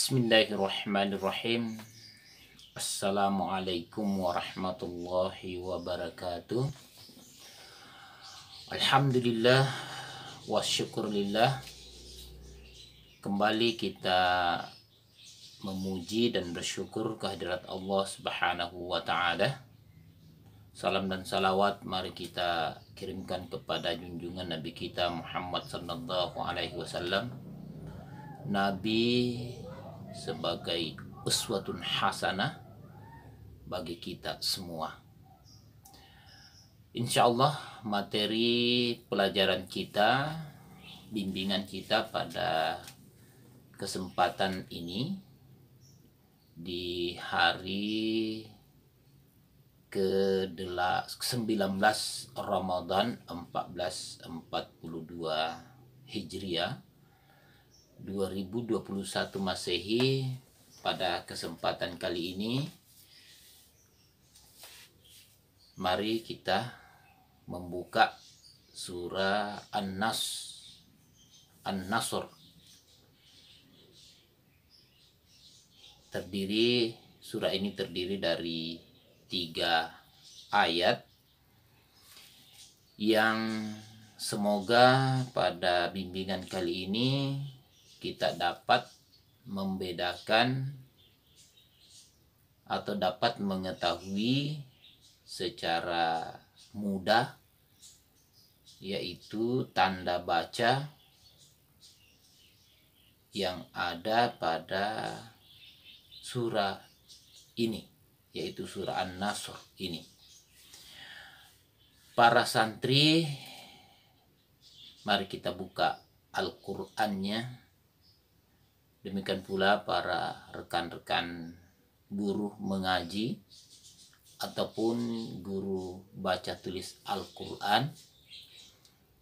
Bismillahirrahmanirrahim. Assalamualaikum warahmatullahi wabarakatuh. Alhamdulillah wa syukurillah. Kembali kita memuji dan bersyukur kehadirat Allah Subhanahu wa taala. Salam dan salawat mari kita kirimkan kepada junjungan Nabi kita Muhammad sallallahu alaihi wasallam. Nabi sebagai uswatun hasanah bagi kita semua. Insya Allah materi pelajaran kita, bimbingan kita pada kesempatan ini di hari ke-19 Ramadan 1442 Hijriah 2021 Masehi. Pada kesempatan kali ini mari kita membuka surah An-Nasr. Surah ini terdiri dari 3 ayat yang semoga pada bimbingan kali ini kita dapat membedakan atau dapat mengetahui secara mudah, yaitu tanda baca yang ada pada surah ini, yaitu surah An-Nasr ini. Para santri, mari kita buka Al-Qur'annya. Demikian pula para rekan-rekan guru mengaji ataupun guru baca tulis Al-Quran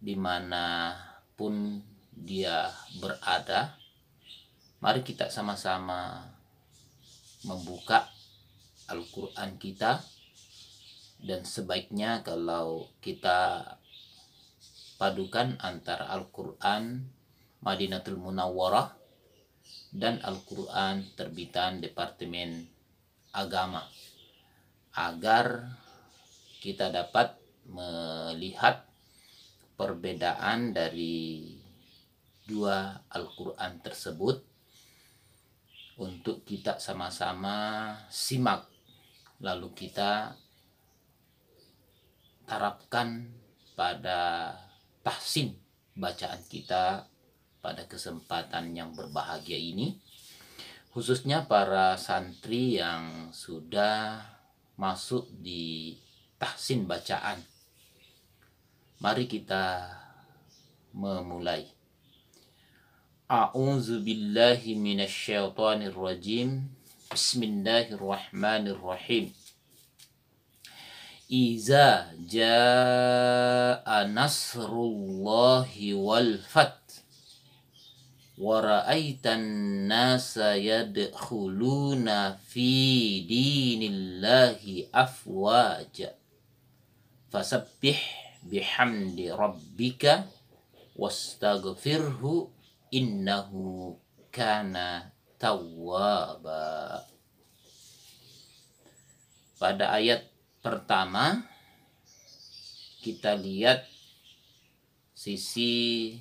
dimanapun dia berada, mari kita sama-sama membuka Al-Quran kita. Dan sebaiknya kalau kita padukan antara Al-Quran Madinatul Munawwarah dan Al-Quran terbitan Departemen Agama, agar kita dapat melihat perbedaan dari dua Al-Quran tersebut untuk kita sama-sama simak, lalu kita terapkan pada tahsin bacaan kita pada kesempatan yang berbahagia ini, khususnya para santri yang sudah masuk di tahsin bacaan. Mari kita memulai. A'udzu billahi minasyaitonir rajim. Bismillahirrahmanirrahim. Iza jaa nasrullahi wal fath wa ra'aitan nasa yadkhuluna fi dinillahi afwaja fasabbih bihamdi rabbika wastaghfirhu innahu kana tawwaba. Pada ayat pertama kita lihat sisi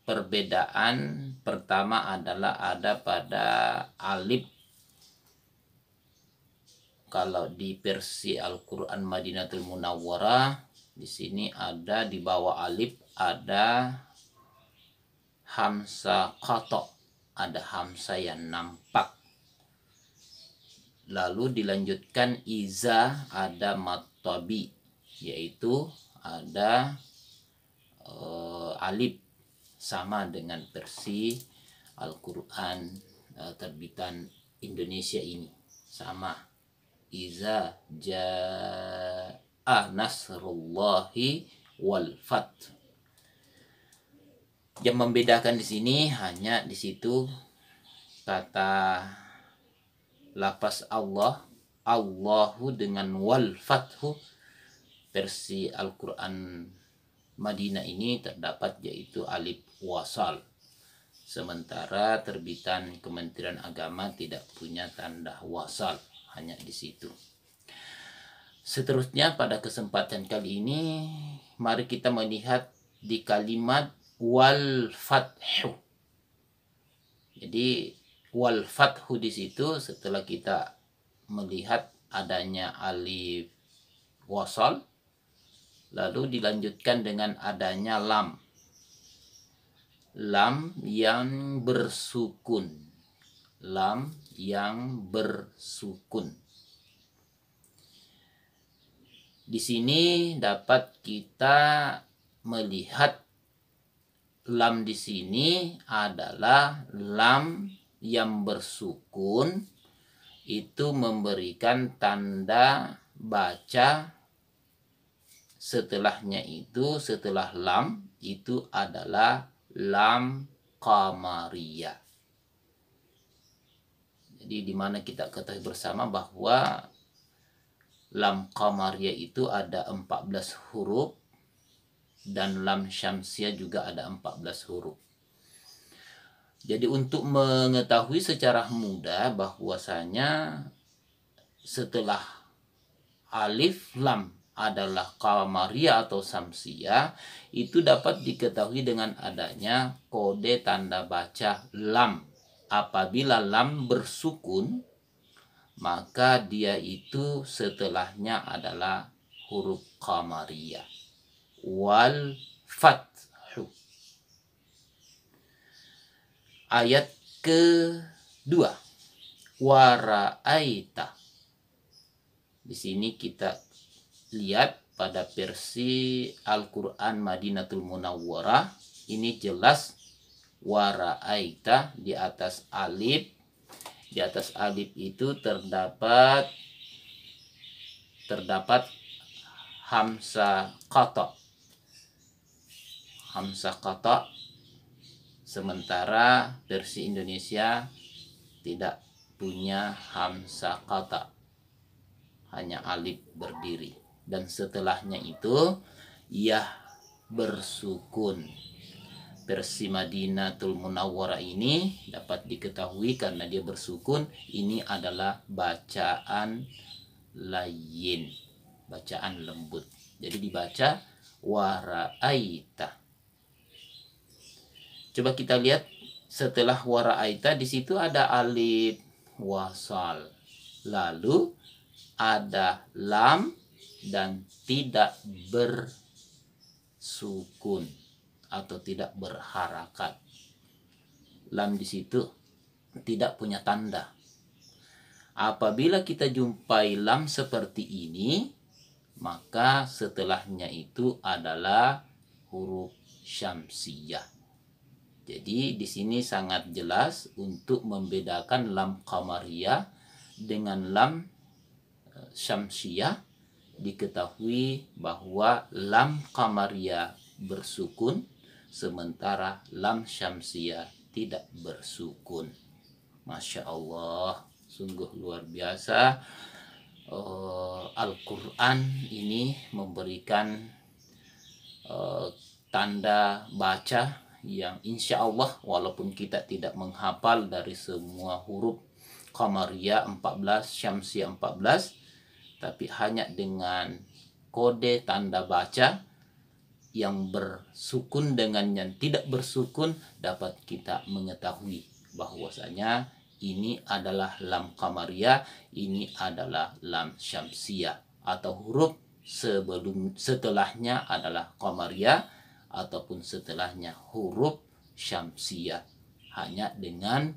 perbedaan pertama adalah ada pada alif. Kalau di versi Al-Quran Madinatul Munawwarah, di sini ada di bawah alif ada hamzah qata, ada hamzah yang nampak. Lalu dilanjutkan iza ada matabi, yaitu ada alif, sama dengan versi Al-Quran terbitan Indonesia ini, sama. Iza jaa nasrullahi wal fath. Yang membedakan di sini hanya di situ kata lafaz Allah, Allahu dengan wal fathu. Versi Al-Quran Madinah ini terdapat yaitu alif wasal. Sementara terbitan Kementerian Agama tidak punya tanda wasal, hanya di situ. Seterusnya pada kesempatan kali ini mari kita melihat di kalimat wal fathu. Jadi wal fathu di situ setelah kita melihat adanya alif wasal, lalu dilanjutkan dengan adanya lam. Lam yang bersukun. Lam yang bersukun. Di sini dapat kita melihat lam di sini adalah lam yang bersukun, itu memberikan tanda baca. Setelahnya itu, setelah lam itu adalah lam qamariyah. Jadi di mana kita ketahui bersama bahwa lam qamariyah itu ada 14 huruf dan lam syamsiyah juga ada 14 huruf. Jadi untuk mengetahui secara mudah bahwasanya setelah alif lam adalah qamariyah atau syamsiyah, itu dapat diketahui dengan adanya kode tanda baca lam. Apabila lam bersukun, maka dia itu setelahnya adalah huruf qamariyah. Wal fathu. Ayat kedua, wara'aita. Di sini kita lihat pada versi Al-Quran Madinatul Munawwarah, ini jelas wara'aita di atas alif. Di atas alif itu terdapat hamzah qata. Hamzah qata. Sementara versi Indonesia tidak punya hamzah qata, hanya alif berdiri. Dan setelahnya itu ya bersukun. Versi Madinatul Munawwarah ini dapat diketahui karena dia bersukun, ini adalah bacaan layyin, bacaan lembut. Jadi dibaca wara'aita. Coba kita lihat setelah wara'aita di situ ada alif wasal, lalu ada lam dan tidak bersukun atau tidak berharakat. Lam di situ tidak punya tanda. Apabila kita jumpai lam seperti ini, maka setelahnya itu adalah huruf syamsiyah. Jadi di sini sangat jelas untuk membedakan lam qamariyah dengan lam syamsiyah. Diketahui bahwa lam qamariyah bersukun, sementara lam syamsiyah tidak bersukun. Masya Allah, sungguh luar biasa. Al-Quran ini memberikan tanda baca yang insya Allah walaupun kita tidak menghafal dari semua huruf qamariyah 14, syamsiyah 14, tapi hanya dengan kode tanda baca yang bersukun dengan yang tidak bersukun dapat kita mengetahui bahwasanya ini adalah lam qamariyah, ini adalah lam syamsiyah, atau huruf setelahnya adalah qamariyah ataupun setelahnya huruf syamsiyah, hanya dengan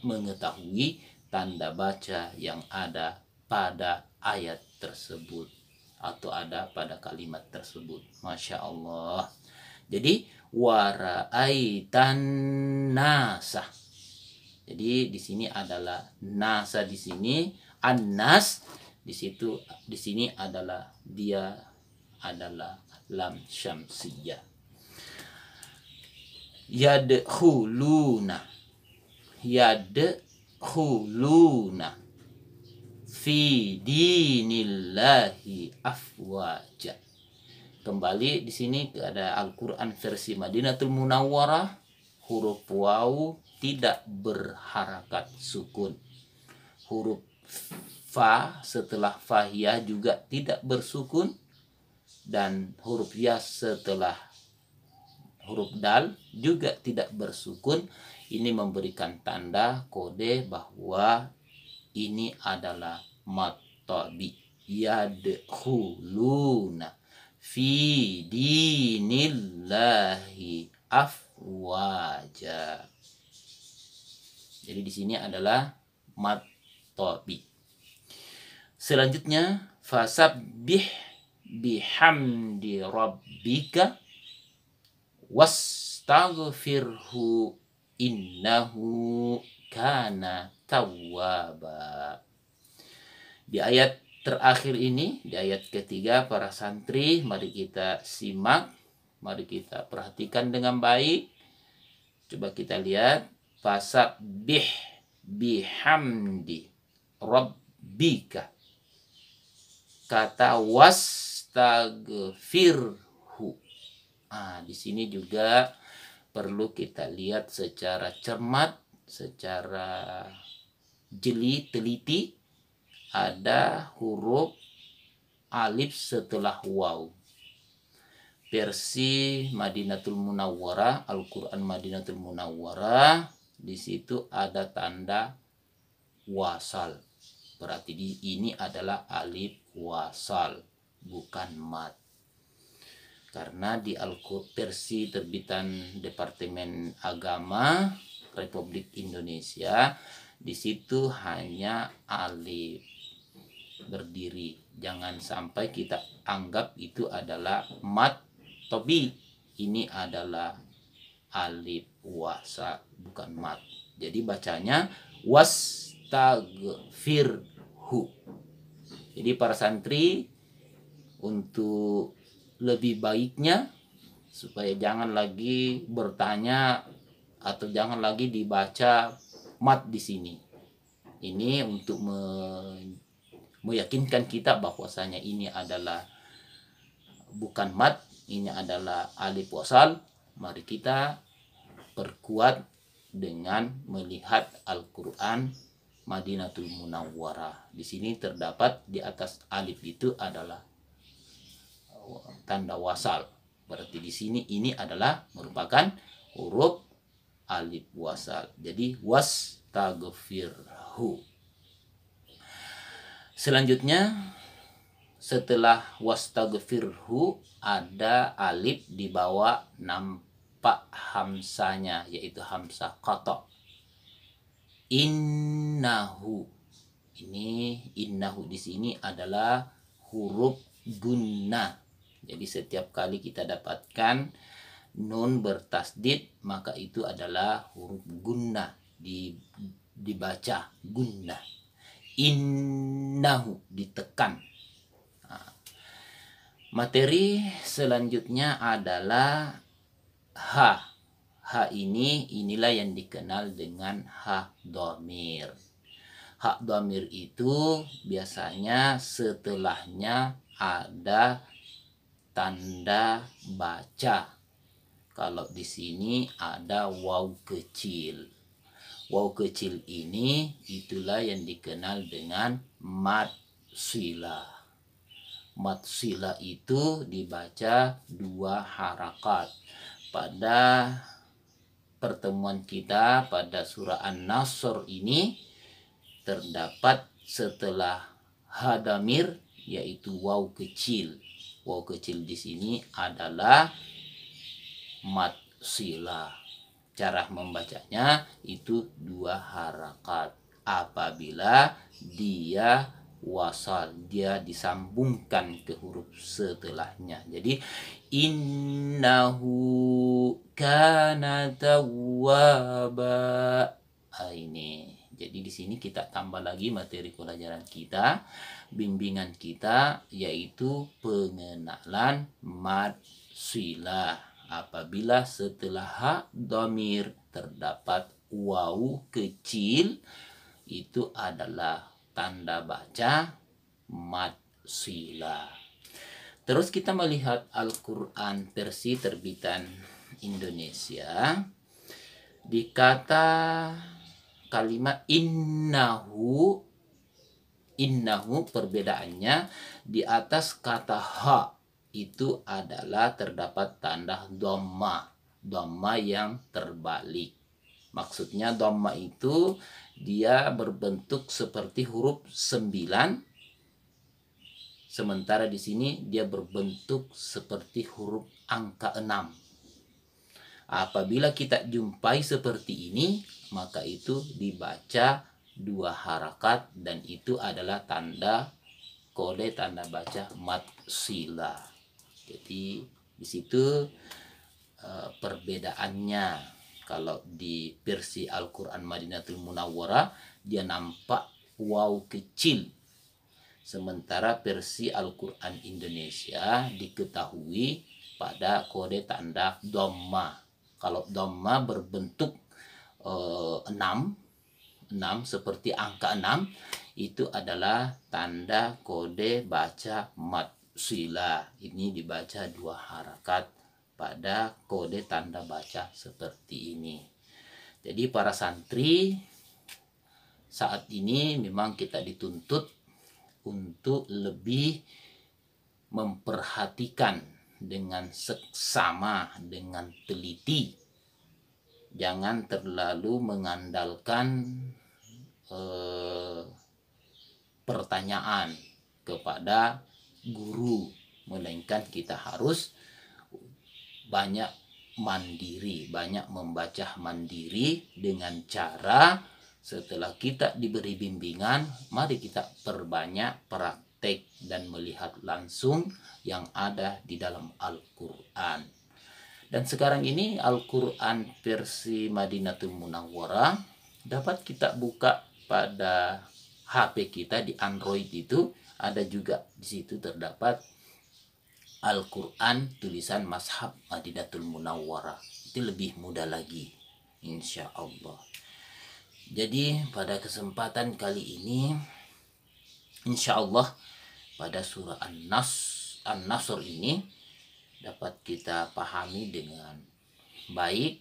mengetahui tanda baca yang ada pada ayat tersebut atau ada pada kalimat tersebut. Masya Allah. Jadi wara'aitan nasa. Jadi di sini adalah nasa, di sini annas, di sini adalah dia adalah lam syamsiyah. Yadkhuluna fi dinillahi afwaja. Kembali di sini ada Al-Quran versi Madinatul Munawwarah, huruf waw tidak berharakat sukun. Huruf fa setelah fa ya juga tidak bersukun, dan huruf ya setelah huruf dal juga tidak bersukun. Ini memberikan tanda kode bahwa ini adalah mad tabi. Yadkhuluna fi dinillahi afwaja. Jadi di sini adalah mad tabi. Selanjutnya fasabbih bihamdi rabbika wastaghfirhu innahu kana tawwaba. Di ayat terakhir ini, di ayat ketiga, para santri, mari kita simak, mari kita perhatikan dengan baik. Coba kita lihat, fasabbih bihamdi rabbika. Kata wastaghfirhu. Di sini juga perlu kita lihat secara cermat, secara jeli, teliti. Ada huruf alif setelah waw. Versi Madinatul Munawwarah, Al-Quran Madinatul Munawwarah, di situ ada tanda wasal. Berarti ini adalah alif wasal, bukan mad. Karena di versi terbitan Departemen Agama Republik Indonesia, di situ hanya alif berdiri. Jangan sampai kita anggap itu adalah mad tobi. Ini adalah alif wasa, bukan mad. Jadi bacanya wastaghfirhu. Jadi para santri, untuk lebih baiknya supaya jangan lagi bertanya atau jangan lagi dibaca mad di sini. Ini untuk meyakinkan kita bahwasanya ini adalah bukan mad, ini adalah alif wasal. Mari kita perkuat dengan melihat Al-Quran Madinatul Munawwarah. Di sini terdapat di atas alif itu adalah tanda wasal. Berarti di sini ini adalah merupakan huruf alif wasal. Jadi wastaghfirhu. Selanjutnya setelah wastaghfirhu ada alif di bawah nampak hamsanya, yaitu hamzah qata. Innahu. Ini innahu di sini adalah huruf gunnah. Jadi setiap kali kita dapatkan nun bertasdid, maka itu adalah huruf gunnah, dibaca gunnah. Innahu ditekan. Materi selanjutnya adalah ha. Ha inilah yang dikenal dengan ha dhamir. Ha dhamir itu biasanya setelahnya ada tanda baca. Kalau di sini ada waw kecil. Waw kecil ini itulah yang dikenal dengan mad sila. Mad sila itu dibaca 2 harakat. Pada pertemuan kita pada surah An-Nasr ini terdapat setelah hadamir yaitu waw kecil. Waw kecil di sini adalah mad sila. Cara membacanya itu 2 harakat. Apabila dia wasal, dia disambungkan ke huruf setelahnya. Jadi innahu kana tawwaba. Ini. Jadi di sini kita tambah lagi materi pelajaran kita, bimbingan kita, yaitu pengenalan mad sila. Apabila setelah ha dhamir terdapat waw kecil, itu adalah tanda baca mad sila. Terus kita melihat Al-Quran versi terbitan Indonesia. di kata kalimat innahu. Innahu perbedaannya di atas kata ha itu adalah terdapat tanda dhamma. Dhamma yang terbalik. Maksudnya dhamma itu dia berbentuk seperti huruf 9. Sementara di sini dia berbentuk seperti huruf angka 6. Apabila kita jumpai seperti ini, maka itu dibaca 2 harakat dan itu adalah tanda kode tanda baca mad sila. Jadi di situ perbedaannya. Kalau di versi Al-Quran Madinatul Munawwarah dia nampak waw kecil. Sementara versi Al-Quran Indonesia diketahui pada kode tanda dhamma. Kalau dhamma berbentuk 6 seperti angka 6 itu adalah tanda kode baca mad sila. Ini dibaca 2 harakat pada kode tanda baca seperti ini. Jadi para santri saat ini memang kita dituntut untuk lebih memperhatikan dengan seksama, dengan teliti. Jangan terlalu mengandalkan pertanyaan kepada guru, melainkan kita harus banyak mandiri, banyak membaca mandiri dengan cara setelah kita diberi bimbingan, mari kita perbanyak praktek dan melihat langsung yang ada di dalam Al-Quran. Dan sekarang ini Al-Quran versi Madinatul Munawwarah dapat kita buka pada HP kita di Android itu, ada juga di situ terdapat Al-Quran tulisan Mashab Madinatul Munawwarah. Itu lebih mudah lagi, insya Allah. Jadi pada kesempatan kali ini, insya Allah pada surah An-Nasr ini dapat kita pahami dengan baik,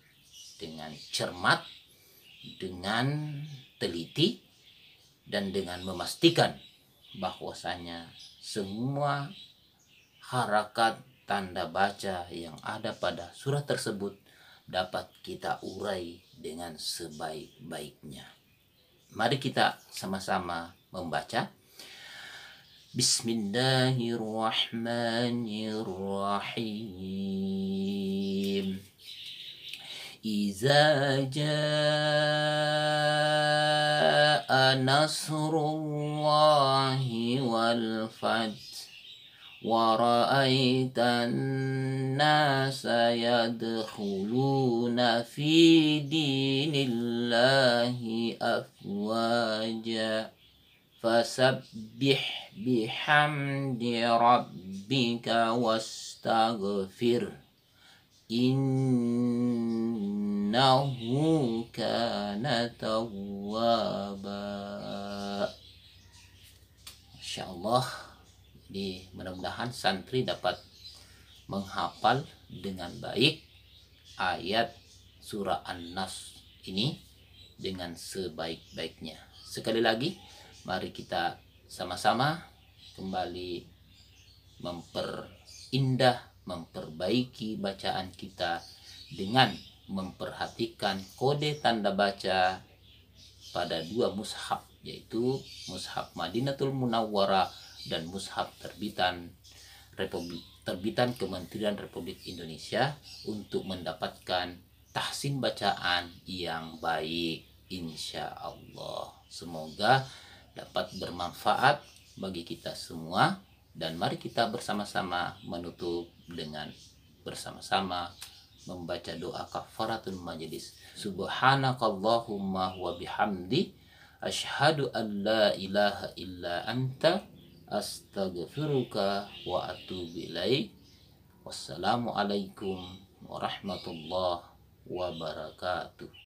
dengan cermat, dengan teliti, dan dengan memastikan bahwasanya semua harakat tanda baca yang ada pada surah tersebut dapat kita urai dengan sebaik-baiknya. Mari kita sama-sama membaca. Bismillahirrahmanirrahim. Iza jaa nasrullahi wal fath wa ra'aitan nasa yadkhuluna fi dinillahi afwaja fasabbih bihamdi rabbika wastaghfir innahu kana tawwaba. Insyaallah, jadi mudah-mudahan santri dapat menghafal dengan baik ayat surah An-Nas ini dengan sebaik-baiknya. Sekali lagi, mari kita sama-sama kembali memperindah, memperbaiki bacaan kita dengan memperhatikan kode tanda baca pada 2 mushaf, yaitu mushaf Madinatul Munawwarah dan mushaf terbitan Kementerian Republik Indonesia untuk mendapatkan tahsin bacaan yang baik, insya Allah. Semoga dapat bermanfaat bagi kita semua, dan mari kita bersama-sama menutup dengan bersama-sama membaca doa kafaratul majlis. Subhanakallahumma wa bihamdi asyhadu an la ilaha illa anta astaghfiruka wa atubu ilaik. Wassalamualaikum warahmatullahi wabarakatuh.